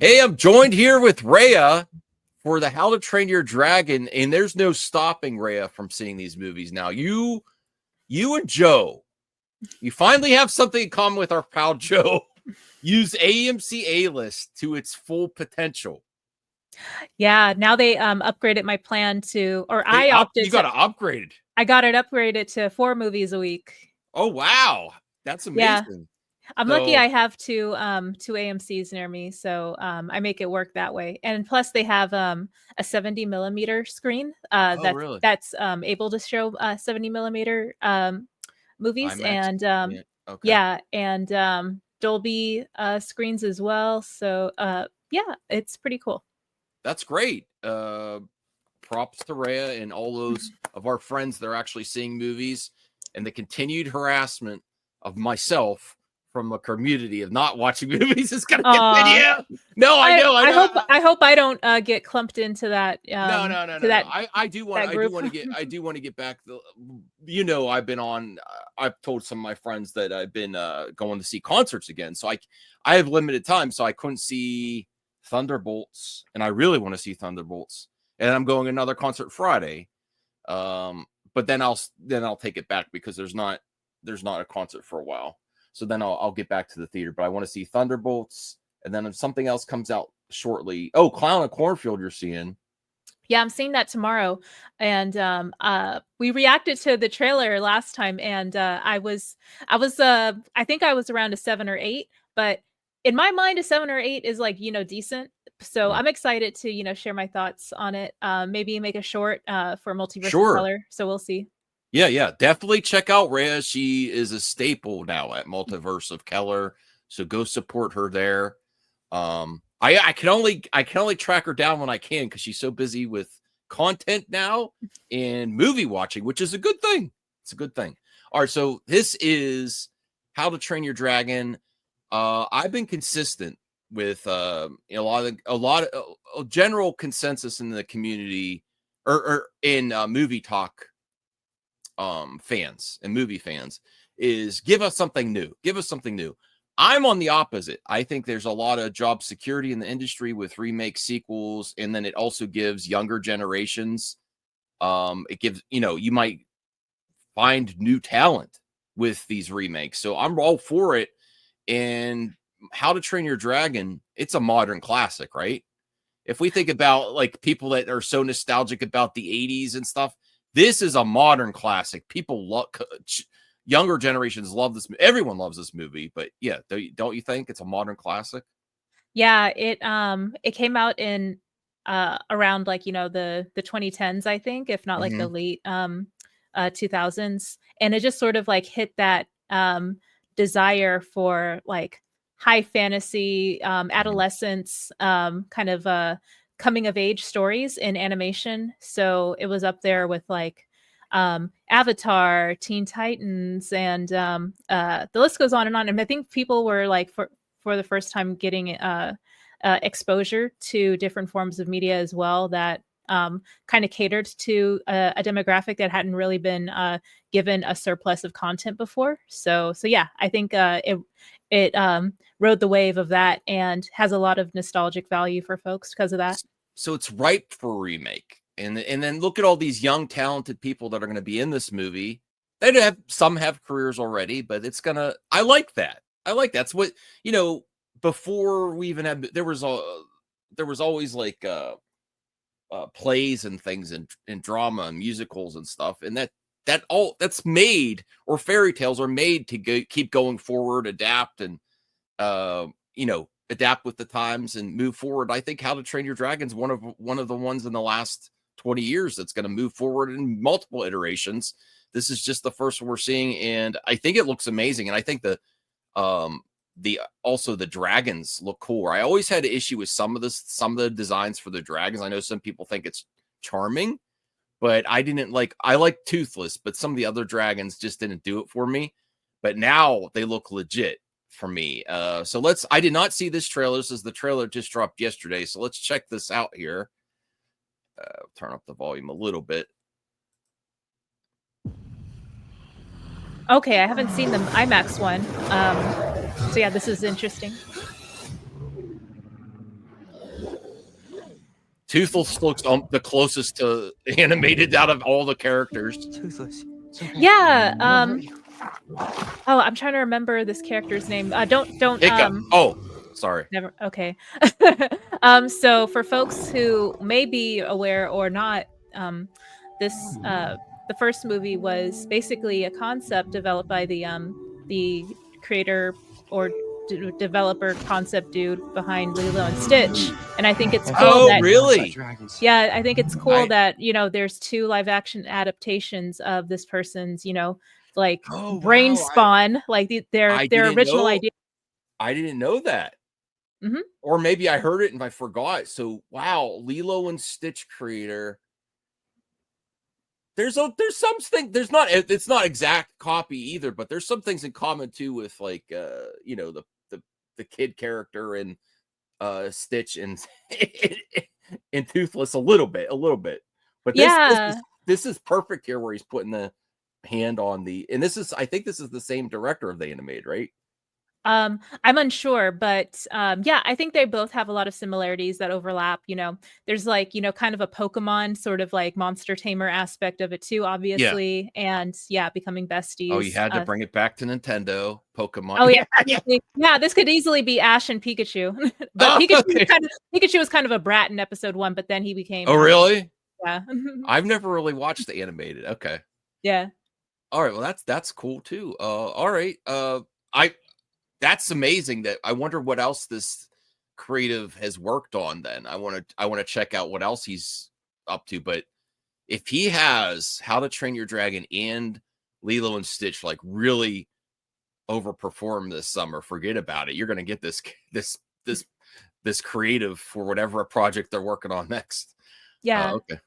Hey, I'm joined here with Rhea for the How to Train Your Dragon, and there's no stopping Rhea from seeing these movies now. You and Joe, you finally have something in common with our pal Joe. Use AMC A-List to its full potential. Yeah, now they upgraded my plan to, or You opted got to, to upgrade. I got it upgraded to 4 movies a week. Oh wow, that's Yeah, amazing. I'm lucky So, I have two AMCs near me, so I make it work that way. And plus they have a 70 millimeter screen oh really? that's able to show 70 millimeter movies, IMAX. and Yeah. Okay. yeah, and Dolby screens as well. So yeah, it's pretty cool. That's great. Props to Rhea and all those of our friends that are actually seeing movies, and the continued harassment of myself from a community of not watching movies is going to Aw. continue. No, I know. I hope I don't get clumped into that No. I do want. that group. I do want to get back. I've been on. I've told some of my friends that I've been going to see concerts again. So I have limited time, so I couldn't see Thunderbolts, and I really want to see Thunderbolts. And I'm going another concert Friday. But then I'll take it back because there's not a concert for a while. So then I'll get back to the theater. But I want to see Thunderbolts, and then if something else comes out shortly. Oh, Clown and Cornfield, you're seeing. Yeah, I'm seeing that tomorrow. And we reacted to the trailer last time, and I think I was around a 7 or 8, but in my mind a 7 or 8 is like, decent. So I'm excited to, share my thoughts on it. Maybe make a short for Multiverse of Color. So we'll see. Yeah. Definitely check out Rhea. She is a staple now at Multiverse of Keller. So go support her there. I can only track her down when I can because she's so busy with content now and movie watching, which is a good thing. It's a good thing. All right, so this is How to Train Your Dragon. I've been consistent with a lot of general consensus in the community or in movie talk fans and movie fans is give us something new. Give us something new. I'm on the opposite. I think there's a lot of job security in the industry with remake sequels, and then it also gives younger generations. It gives you might find new talent with these remakes. So I'm all for it. And How to Train Your Dragon, it's a modern classic, right? If we think about like people that are so nostalgic about the 80s and stuff, this is a modern classic. People love, younger generations love this. Everyone loves this movie, but yeah, don't you think it's a modern classic? Yeah, it came out in around like, the 2010s, I think, if not like the late 2000s, and it just sort of like hit that desire for like high fantasy adolescence kind of coming of age stories in animation. So it was up there with like Avatar, Teen Titans, and the list goes on and on. And I think people were like for the first time getting exposure to different forms of media as well that kind of catered to a demographic that hadn't really been given a surplus of content before. So yeah, I think it rode the wave of that and has a lot of nostalgic value for folks because of that. So it's ripe for a remake. And then look at all these young, talented people that are going to be in this movie. Some have careers already, but I like that. That's what, before we even had, there was always like plays and things and drama and musicals and stuff. And that's made, or fairy tales are made to keep going forward, adapt and, adapt with the times and move forward. I think How to Train Your Dragon is one of the ones in the last 20 years that's going to move forward in multiple iterations. This is just the first one we're seeing, and I think it looks amazing. And I think the dragons look cool. I always had an issue with some of the designs for the dragons. I know some people think it's charming, but I like Toothless, but some of the other dragons just didn't do it for me. But now they look legit for me. So I did not see this trailer. This is the trailer just dropped yesterday. So let's check this out here. Turn up the volume a little bit. Okay, I haven't seen the IMAX one. So yeah, this is interesting. Toothless looks the closest to animated out of all the characters. Toothless. Yeah. Oh, I'm trying to remember this character's name. Don't. Hiccup. Oh, sorry. Never. Okay. So for folks who may be aware or not, this the first movie was basically a concept developed by the creator or developer concept dude behind Lilo and Stitch, and I think it's cool that really? Yeah, I think it's cool that there's 2 live action adaptations of this person's like brain spawn, like their original idea. I didn't know that. Mm-hmm. Or maybe I heard it and I forgot. So wow, Lilo and Stitch creator. There's something. It's not exact copy either, but there's some things in common too with like the kid character and Stitch and and Toothless a little bit. But this is perfect here where he's putting the hand on and I think this is the same director of the animated, right? I'm unsure, but yeah, I think they both have a lot of similarities that overlap. There's like, kind of a Pokemon sort of like monster tamer aspect of it too, obviously. Yeah. And yeah, becoming besties. Oh, you had to bring it back to Nintendo, Pokemon. Oh yeah. Yeah, this could easily be Ash and Pikachu. But Pikachu was kind of a brat in episode 1, but then he became really? Yeah. I've never really watched the animated. Okay. Yeah. All right, well that's cool too. All right. That's amazing. That I wonder what else this creative has worked on. Then I want to check out what else he's up to. But if he has How to Train Your Dragon and Lilo and Stitch like really overperform this summer, forget about it. You're going to get this creative for whatever project they're working on next. Yeah. Okay.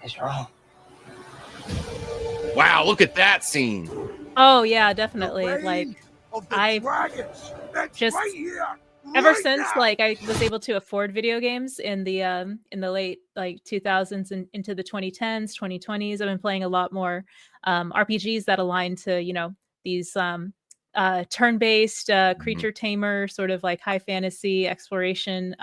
It's wrong. Wow, look at that scene. Oh yeah, definitely. Like I just ever since like I was able to afford video games in the late like 2000s and into the 2010s, 2020s, I've been playing a lot more RPGs that align to these turn-based creature tamer sort of like high fantasy exploration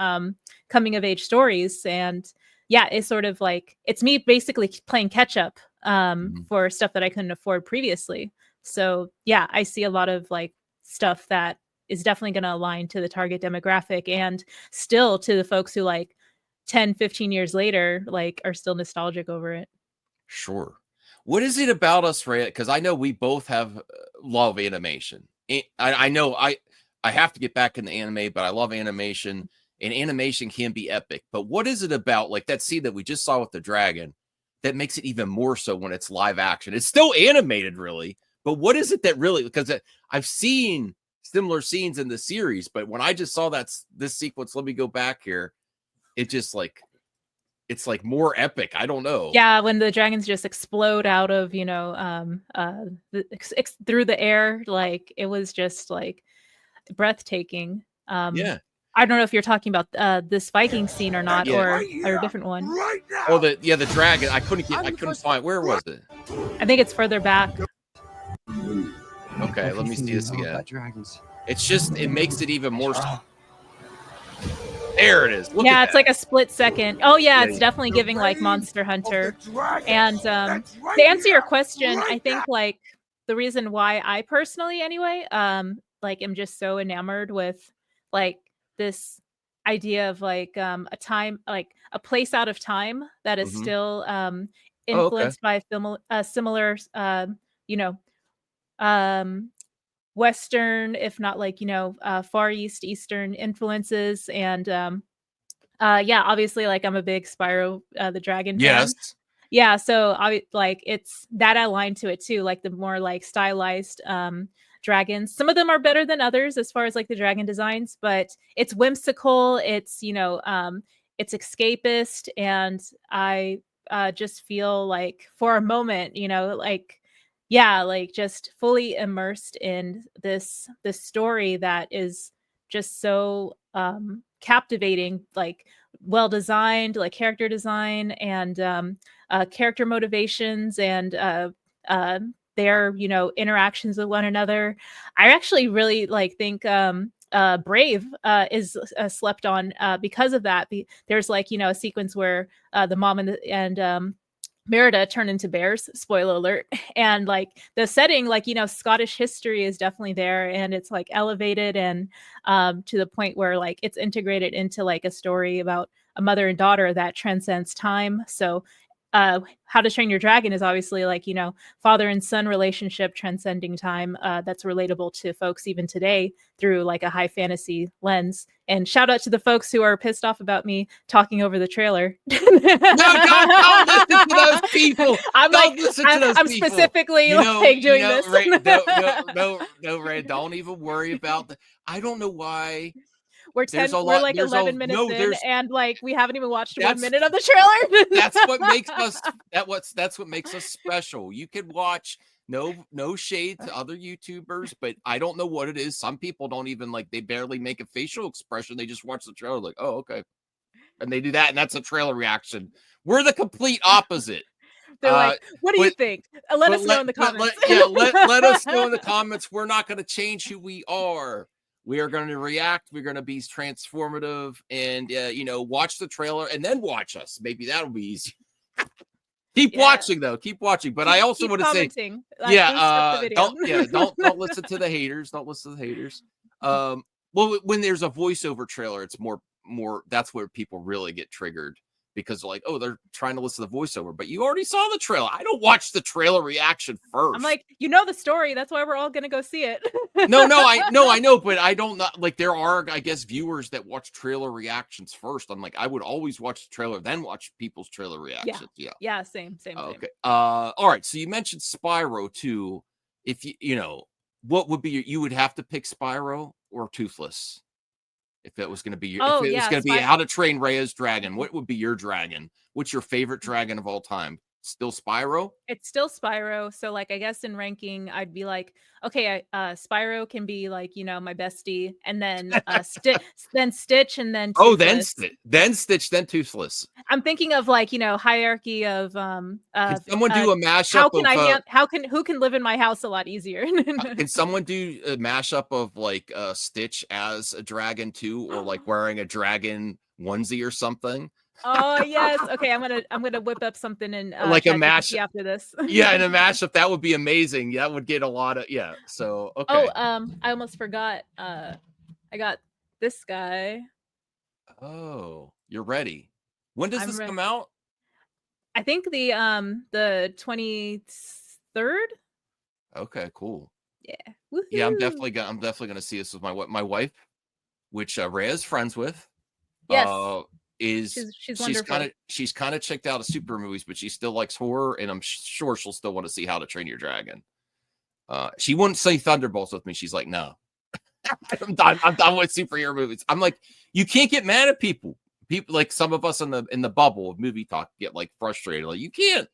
coming of age stories. And yeah, it's sort of like it's me basically playing catch up for stuff that I couldn't afford previously. So yeah, I see a lot of like stuff that is definitely going to align to the target demographic and still to the folks who like 10, 15 years later, like are still nostalgic over it. Sure. What is it about us, Ray? Because I know we both have love animation. I know I have to get back into anime, but I love animation and animation can be epic. But what is it about like that scene that we just saw with the dragon that makes it even more so when it's live action? It's still animated really. But what is it that really, because I've seen similar scenes in the series, but when I just saw this sequence, let me go back here. It just like, it's like more epic. I don't know. Yeah. When the dragons just explode out of, through the air, like it was just like breathtaking. Yeah. I don't know if you're talking about this Viking scene or not, or a different one. Right now. Oh, the dragon. I couldn't find, where was it? I think it's further back. Okay, let me see this again. It's just, it makes it even more. There it is. Look at it's like a split second. Oh yeah, it's definitely giving like Monster Hunter. And to answer your question, I think like the reason why I personally anyway, like am just so enamored with like this idea of like a time, like a place out of time that is still influenced by similar Western, if not like Far Eastern influences. And yeah, obviously like I'm a big Spyro the Dragon fan. Yes. Yeah, so like it's that aligned to it too, like the more like stylized dragons. Some of them are better than others as far as like the dragon designs, but it's whimsical, it's it's escapist, and I just feel like for a moment, like yeah, like just fully immersed in this story that is just so captivating, like well designed, like character design and character motivations and their interactions with one another. I actually really like think Brave is slept on because of that. There's like, a sequence where the mom and Merida turn into bears, spoiler alert. And like the setting, like, Scottish history is definitely there, and it's like elevated and to the point where like it's integrated into like a story about a mother and daughter that transcends time. So How to Train Your Dragon is obviously like, father and son relationship transcending time, that's relatable to folks even today through like a high fantasy lens. And shout out to the folks who are pissed off about me talking over the trailer. No, don't listen to those people. I'm specifically doing this. Ray, no, Ray, don't even worry about that. I don't know why. We're 11 minutes in, and like we haven't even watched 1 minute of the trailer. That's what makes us special. You can watch. No shade to other YouTubers, but I don't know what it is. Some people don't even they barely make a facial expression. They just watch the trailer like, oh, okay. And they do that, and that's a trailer reaction. We're the complete opposite. They're like, what do you think? Let us know in the comments. Let us know in the comments. We're not going to change who we are. We are going to react. We're going to be transformative, and watch the trailer and then watch us. Maybe that'll be easy. Keep watching though. Keep watching. But I also want to say, don't listen to the haters. Don't listen to the haters. Well, when there's a voiceover trailer, it's more. That's where people really get triggered. Because they're trying to listen to the voiceover, but you already saw the trailer. I don't watch the trailer reaction first. I'm like, the story. That's why we're all gonna go see it. No, I know, but I don't there are, I guess, viewers that watch trailer reactions first. I'm like, I would always watch the trailer, then watch people's trailer reactions. Yeah, same. Okay. All right. So you mentioned Spyro too. If what would be you would have to pick Spyro or Toothless? If that was going to be be How to Train Rhea's dragon, what would be your dragon? What's your favorite dragon of all time? Still Spyro? It's still Spyro. So I guess in ranking, I'd be like, okay, Spyro can be my bestie, and then then Stitch, and then Toothless. then Stitch, then Toothless. I'm thinking of hierarchy of can someone do a mashup? Who can live in my house a lot easier? Can someone do a mashup of Stitch as a dragon too, or wearing a dragon onesie or something? Oh yes. Okay, I'm gonna whip up something and a mashup after this. Yeah, in a mashup that would be amazing. That would get a lot of So okay. Oh, I almost forgot. I got this guy. Oh, you're ready. When does this come out? I think the 23rd. Okay, cool. Yeah. Woo-hoo. Yeah, I'm definitely gonna see this with my wife, which Rhea's friends with. Yes. She's kind of checked out of super movies, but she still likes horror, and I'm sure she'll still want to see How to Train Your Dragon. She wouldn't say Thunderbolts with me. She's like, no, I'm done with superhero movies. I'm like, you can't get mad at people. People like some of us in the bubble of movie talk get frustrated. Like you can't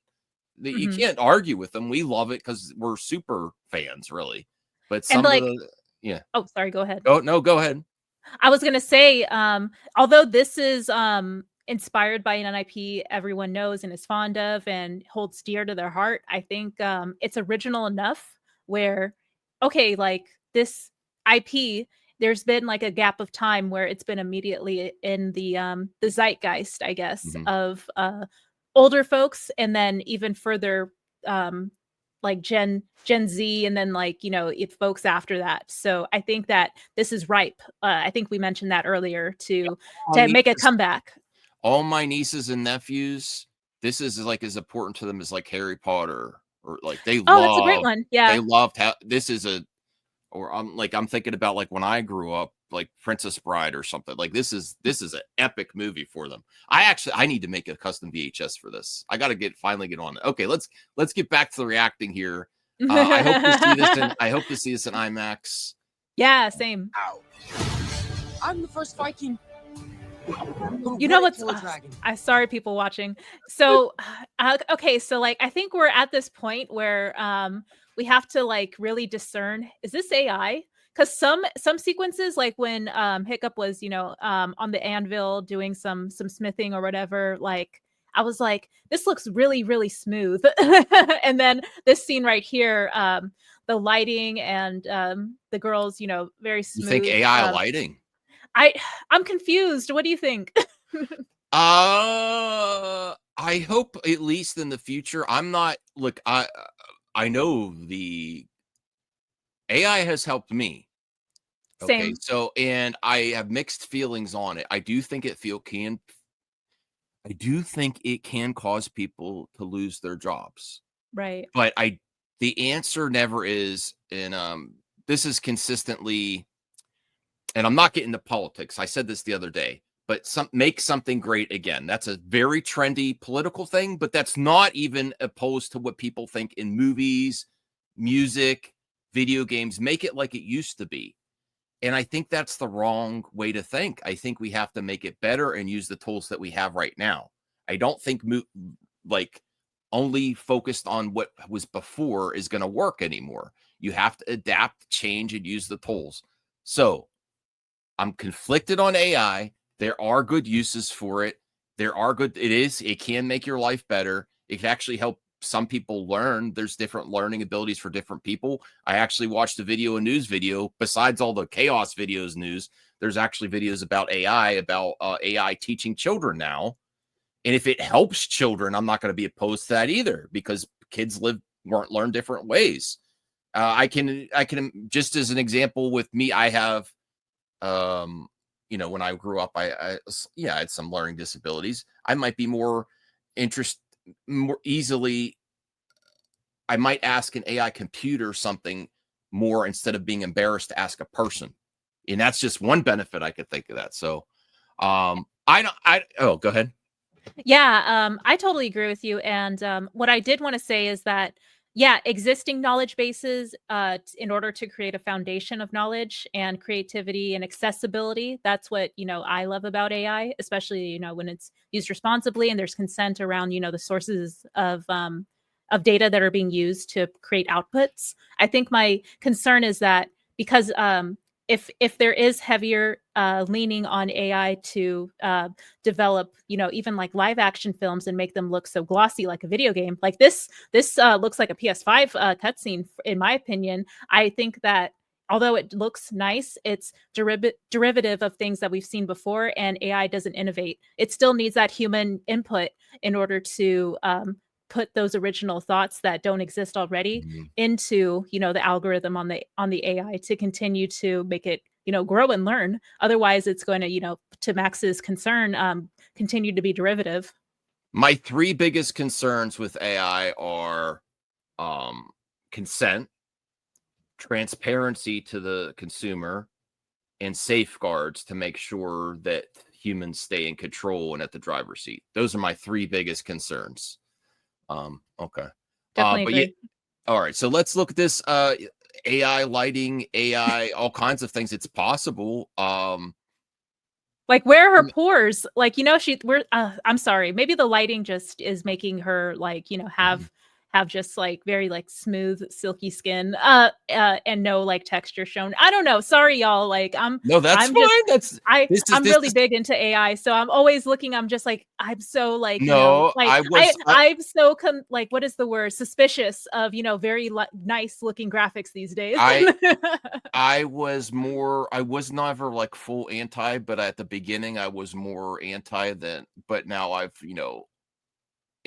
argue with them. We love it because we're super fans, really. But Oh, sorry. Go ahead. Oh no, go ahead. I was gonna say, although this is inspired by an IP everyone knows and is fond of and holds dear to their heart, I think it's original enough where, okay, this IP, there's been a gap of time where it's been immediately in the zeitgeist, I guess, of older folks, and then even further Gen Z, and then folks after that. So I think that this is ripe. I think we mentioned that earlier to make a comeback. All my nieces and nephews, this is as important to them as Harry Potter, or they love. Oh, that's a great one. Yeah, they loved this is I'm thinking about when I grew up, Princess Bride or something. This is an epic movie for them. I need to make a custom VHS for this. I got to finally get on it. Okay, let's get back to the reacting here. I hope to see this in IMAX. Yeah, same. Ow. I'm the first Viking. You know what's I'm sorry, people watching. So okay, so I think we're at this point where we have to really discern, is this AI? Because some sequences, when Hiccup was on the anvil doing some smithing or whatever, I was like, this looks really, really smooth. And then this scene right here, the lighting and the girls, you know, very You smooth. think AI lighting? I'm confused. What do you think? I hope at least in the future. I'm not look. I know the AI has helped me. Okay, Same. so and I have mixed feelings on it. I do think it can cause people to lose their jobs. Right. But the answer never is, and this is consistently, and I'm not getting into politics. I said this the other day, but make something great again. That's a very trendy political thing, but that's not even opposed to what people think in movies, music, video games. Make it like it used to be. And I think that's the wrong way to think. I think we have to make it better and use the tools that we have right now. I don't think like only focused on what was before is going to work anymore. You have to adapt, change, and use the tools. So I'm conflicted on AI. There are good uses for it. It can make your life better. It can actually help some people learn. There's different learning abilities for different people. I actually watched a news video, besides all the chaos videos news, there's actually videos about AI teaching children now. And if it helps children, I'm not going to be opposed to that either, because kids learn different ways. I can just as an example with me, I have, when I grew up, I had some learning disabilities. I might be more easily, I might ask an AI computer something more instead of being embarrassed to ask a person. And that's just one benefit I could think of that. So, go ahead. Yeah, I totally agree with you. And what I did want to say is that, yeah, existing knowledge bases, in order to create a foundation of knowledge and creativity and accessibility, that's what, you know, I love about AI, especially, you know, when it's used responsibly and there's consent around, you know, the sources of data that are being used to create outputs. I think my concern is that because if there is heavier leaning on AI to develop, you know, even like live action films and make them look so glossy like a video game, like this looks like a PS5 cutscene, in my opinion. I think that although it looks nice, it's derivative of things that we've seen before, and AI doesn't innovate. It still needs that human input in order to put those original thoughts that don't exist already into, you know, the algorithm on the AI to continue to make it, you know, grow and learn. Otherwise, it's going to, you know, to Max's concern, continue to be derivative. My three biggest concerns with AI are consent, transparency to the consumer, and safeguards to make sure that humans stay in control and at the driver's seat. Those are my three biggest concerns. Okay. Definitely But agree. all right. So let's look at this AI lighting, AI, all kinds of things. It's possible. Like, where are her pores? Like, you know, I'm sorry. Maybe the lighting just is making her, like, you know, have just like very like smooth, silky skin, and no like texture shown. I don't know. Sorry, y'all. Like, No, that's I'm fine. just, I'm really big into AI, so I'm always looking. I'm just like, I'm so like, you know, No, like I'm so like, what is the word? Suspicious of, you know, very nice looking graphics these days. I was never like full anti, but at the beginning I was more anti but now I've,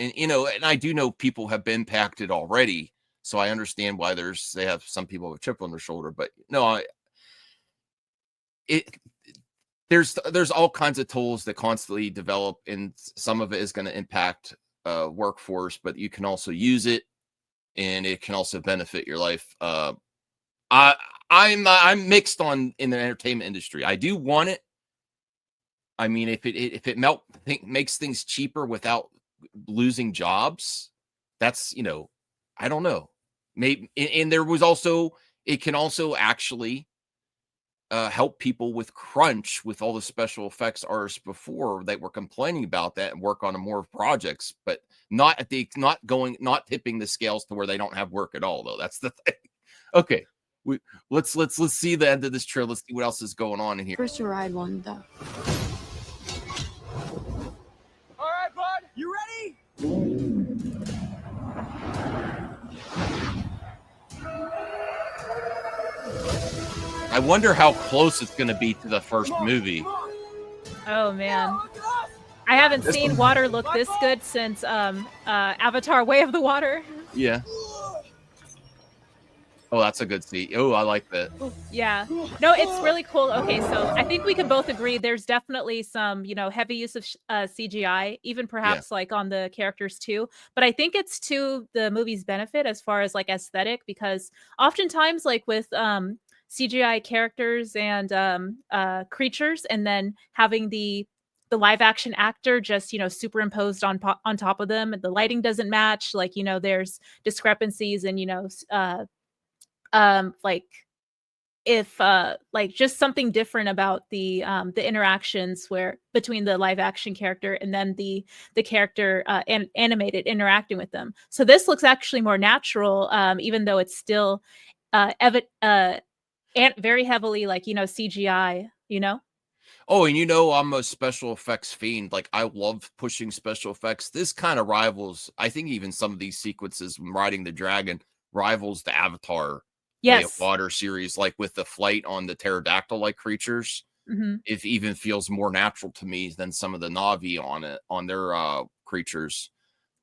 and I do know people have been impacted already. So I understand why they have some people with a chip on their shoulder, but no, there's all kinds of tools that constantly develop, and some of it is going to impact workforce, but you can also use it and it can also benefit your life. I'm mixed in the entertainment industry. I do want it. I mean, if it makes things cheaper without losing jobs, that's, I don't know. Maybe, and there was also, it can also actually help people with crunch, with all the special effects artists before that were complaining about that, and work on more projects, but not tipping the scales to where they don't have work at all, though. That's the thing. Okay. Let's see the end of this trail. Let's see what else is going on in here. First to ride one, though. All right, bud, you ready? I wonder how close it's going to be to the first movie. Oh man, I haven't seen water look this good since Avatar: Way of the Water. Yeah. Oh, that's a good scene. Oh, I like that. Yeah. No, it's really cool. Okay, so I think we can both agree there's definitely some, heavy use of CGI, even perhaps like on the characters too. But I think it's to the movie's benefit as far as like aesthetic, because oftentimes like with CGI characters and creatures, and then having the live action actor just superimposed on top of them, the lighting doesn't match, like there's discrepancies, and like if like just something different about the interactions where between the live action character and then the character animated interacting with them. So this looks actually more natural, even though it's still and very heavily like CGI. Oh, and I'm a special effects fiend. Like, I love pushing special effects. This kind of rivals, I think, even some of these sequences when riding the dragon rivals the Avatar Way of Water series, like with the flight on the pterodactyl-like creatures. It even feels more natural to me than some of the Na'vi on their creatures.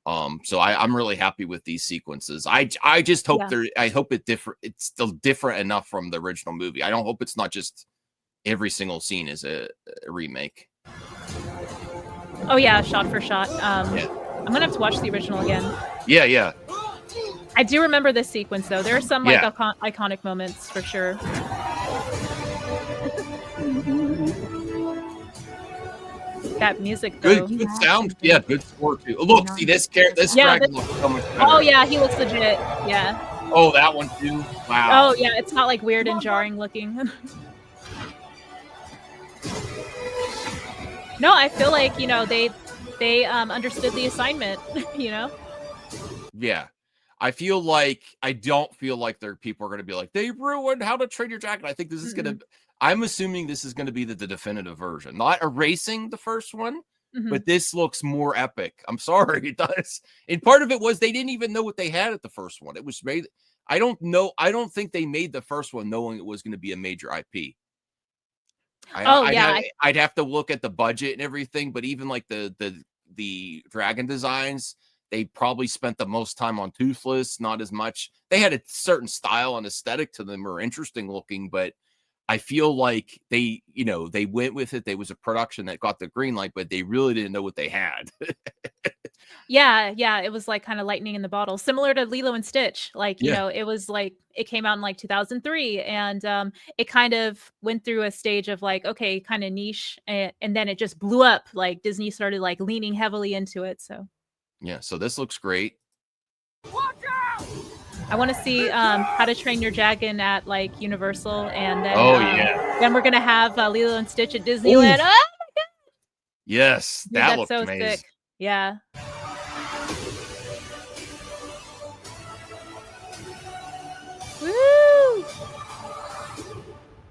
So I'm really happy with these sequences. I just hope I hope it's still different enough from the original movie. I don't hope it's not just every single scene is a remake. Oh yeah, shot for shot. I'm gonna have to watch the original again. Yeah. I do remember this sequence though. There are some like iconic moments for sure. That music though. Good sound. Yeah, good score too. Look, see this dragon looks so much better. Oh yeah, he looks legit. Yeah. Oh, that one too. Wow. Oh yeah, it's not like weird and jarring looking. No, I feel like they understood the assignment. Yeah. I don't feel like people are going to be like, they ruined How to Train Your Dragon. I think this is going to, I'm assuming this is going to be the definitive version, not erasing the first one, but this looks more epic. I'm sorry, it does. And part of it was they didn't even know what they had at the first one. It was made. I don't know. think they made the first one knowing it was going to be a major IP. I'd have to look at the budget and everything, but even like the dragon designs, they probably spent the most time on Toothless, not as much. They had a certain style and aesthetic to them, or interesting looking, but I feel like they went with it. There was a production that got the green light, but they really didn't know what they had. Yeah, it was like kind of lightning in the bottle, similar to Lilo and Stitch. Like, it was like it came out in like 2003, and it kind of went through a stage of like, okay, kind of niche, and then it just blew up. Like Disney started like leaning heavily into it. So yeah, so this looks great. Watch out! I want to see How to Train Your Dragon at like Universal, and then then we're gonna have Lilo and Stitch at Disneyland. Oh my god! Yes, Dude, that that's looks so amazing. sick. Yeah. Woo!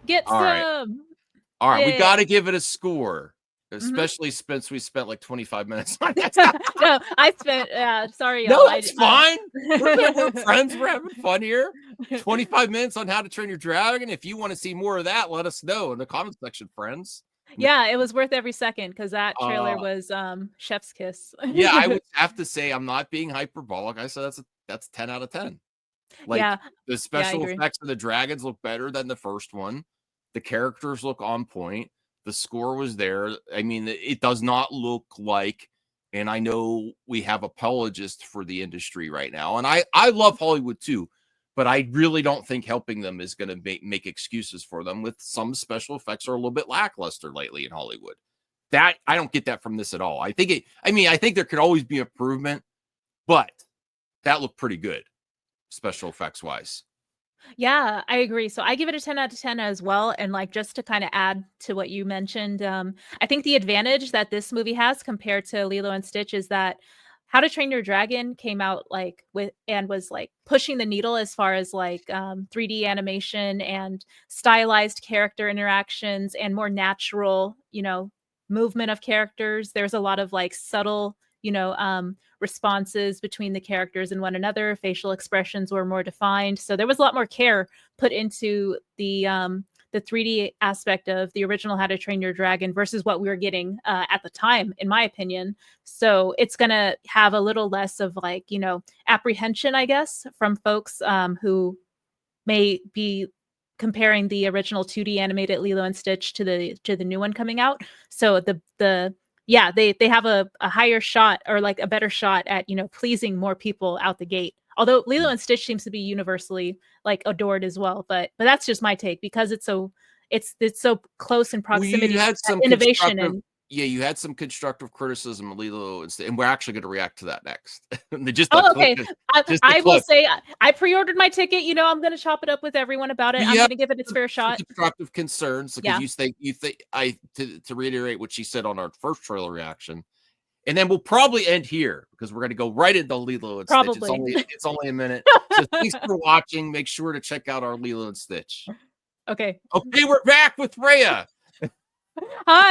Get All some. All right, Yeah. we got to give it a score, especially since we spent like 25 minutes on it. No, I spent. Sorry, no, y'all. it's fine. We're friends. We're having fun here. 25 minutes on How to Train Your Dragon. If you want to see more of that, let us know in the comment section, friends. Yeah, it was worth every second because that trailer was chef's kiss. Yeah, I would have to say I'm not being hyperbolic. I said that's 10 out of 10. Like the special effects of the dragons look better than the first one. The characters look on point. The score was there. I mean, it does not look like, and I know we have apologists for the industry right now, and I love Hollywood too, but I really don't think helping them is going to make excuses for them. With some special effects are a little bit lackluster lately in Hollywood. That I don't get that from this at all. I think there could always be improvement, but that looked pretty good, special effects wise. Yeah, I agree. So I give it a 10 out of 10 as well. And like just to kind of add to what you mentioned, I think the advantage that this movie has compared to Lilo and Stitch is that How to Train Your Dragon came out like was like pushing the needle as far as like 3D animation and stylized character interactions and more natural, movement of characters. There's a lot of like subtle, responses between the characters and one another. Facial expressions were more defined. So there was a lot more care put into the the 3D aspect of the original How to Train Your Dragon versus what we were getting at the time, in my opinion. So it's going to have a little less of like, you know, apprehension, I guess, from folks who may be comparing the original 2D animated Lilo and Stitch to the new one coming out. So they have a higher shot, or like a better shot at, you know, pleasing more people out the gate. Although Lilo and Stitch seems to be universally like adored as well, but that's just my take, because it's so close in proximity. You had some innovation and you had some constructive criticism of Lilo, and we're actually going to react to that next. Okay. I will say I pre-ordered my ticket. You know, I'm going to chop it up with everyone about it. I'm going to give it its fair shot. Constructive concerns, because you think to reiterate what she said on our first trailer reaction, and then we'll probably end here because we're going to go right into Lilo and Stitch. It's only a minute. So thanks for watching. Make sure to check out our Lilo and Stitch. Okay, we're back with Rhea. Hi.